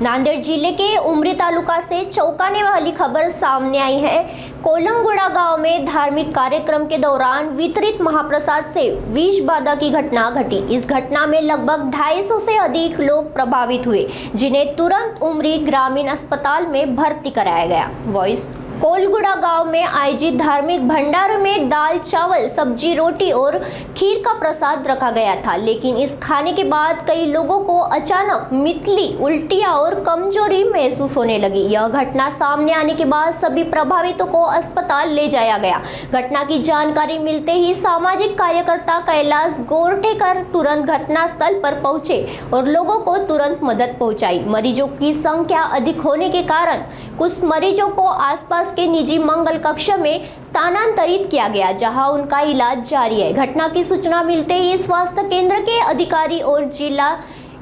नांदेड़ जिले के उमरी तालुका से चौंकाने वाली खबर सामने आई है। कोलंगुड़ा गांव में धार्मिक कार्यक्रम के दौरान वितरित महाप्रसाद से विष बाधा की घटना घटी। इस घटना में लगभग 250 से अधिक लोग प्रभावित हुए, जिन्हें तुरंत उमरी ग्रामीण अस्पताल में भर्ती कराया गया। वॉइस कोलगुड़ा गांव में आयोजित धार्मिक भंडारे में दाल, चावल, सब्जी, रोटी और खीर का प्रसाद रखा गया था, लेकिन इस खाने के बाद कई लोगों को अचानक मितली, उल्टियां और कमजोरी महसूस होने लगी। यह घटना सामने आने के बाद सभी प्रभावितों को अस्पताल ले जाया गया। घटना की जानकारी मिलते ही सामाजिक कार्यकर्ता कैलाश गोरठेकर तुरंत घटनास्थल पर पहुंचे और लोगों को तुरंत मदद पहुंचाई। मरीजों की संख्या अधिक होने के कारण कुछ मरीजों को आसपास के निजी मंगल कक्ष में स्थानांतरित किया गया, जहां उनका इलाज जारी है। घटना की सूचना मिलते ही स्वास्थ्य केंद्र के अधिकारी और जिला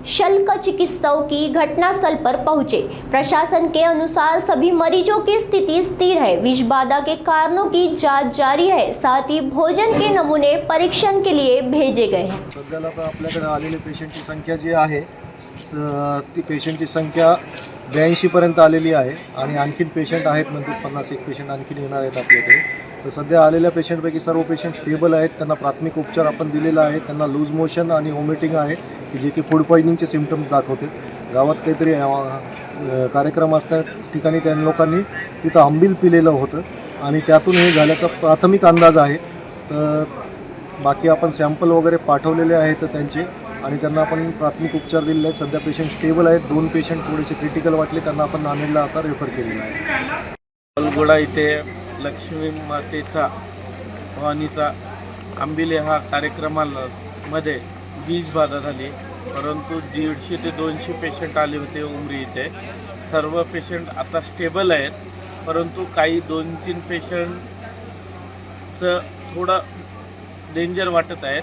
शल्य चिकित्सकों की घटनास्थल पर पहुंचे। प्रशासन के अनुसार सभी मरीजों की स्थिति स्थिर है। विष बाधा के कारणों की जांच जारी है, साथ ही भोजन के नमूने परीक्षण के लिए भेजे गए हैं। सध्याला तर आपल्याकडे आलेले पेशंटची संख्या जी आहे ती पेशंटची संख्या 82 पर्यंत आलेली आहे आणि आणखीन पेशंट आहेत, म्हणजे 51 पेशंट आणखीन येणार आहेत आपल्याकडे। तर सध्या आलेल्या पेशंटपैकी सर्व पेशंट स्टेबल आहेत। त्यांना प्राथमिक उपचार आपण दिलेला आहे। त्यांना लूज मोशन आणि वॉमिटिंग आहे की जे की फूड पॉइझनिंगचे सिम्पटम्स दाखवते। गावात काहीतरी कार्यक्रम असल्या ठिकाणी त्या लोकांनी तिथं आंबील पिलेलं होतं आणि त्यातून हे झाल्याचा प्राथमिक अंदाज आहे। तर बाकी आपण सॅम्पल वगैरे पाठवलेले आहेत त्यांचे आणि त्यांना आपण प्राथमिक उपचार दिलेले आहेत। सध्या पेशंट स्टेबल आहेत। 2 पेशंट थोडेसे क्रिटिकल वाटले, त्यांना आपण नांदेडला आता रेफर केलेलं आहे। कोलगुड़ा इथे लक्ष्मी मातेचा भवानीचा आंबिले हा कार्यक्रमामध्ये विष बाधा झाली, परंतु 150 ते 200 पेशंट आले होते उमरी इथे। सर्व पेशंट आता स्टेबल आहेत, परंतु काही 2-3 पेशंटचं थोडं डेंजर वाटत आहेत।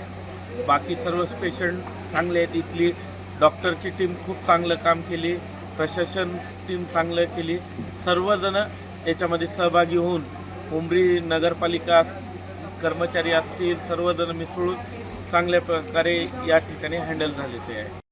बाकी सर्व पेशंट चांगले आहेत। इथली डॉक्टरची टीम खूप चांगलं काम केली, प्रशासन टीम चांगलं केली। सर्वजण याच्यामध्ये सहभागी होऊन उमरी नगरपालिका कर्मचारी असतील सर्वजण मिसळून चांगल्या प्रकारे या ठिकाणी हँडल झाले ते आहे।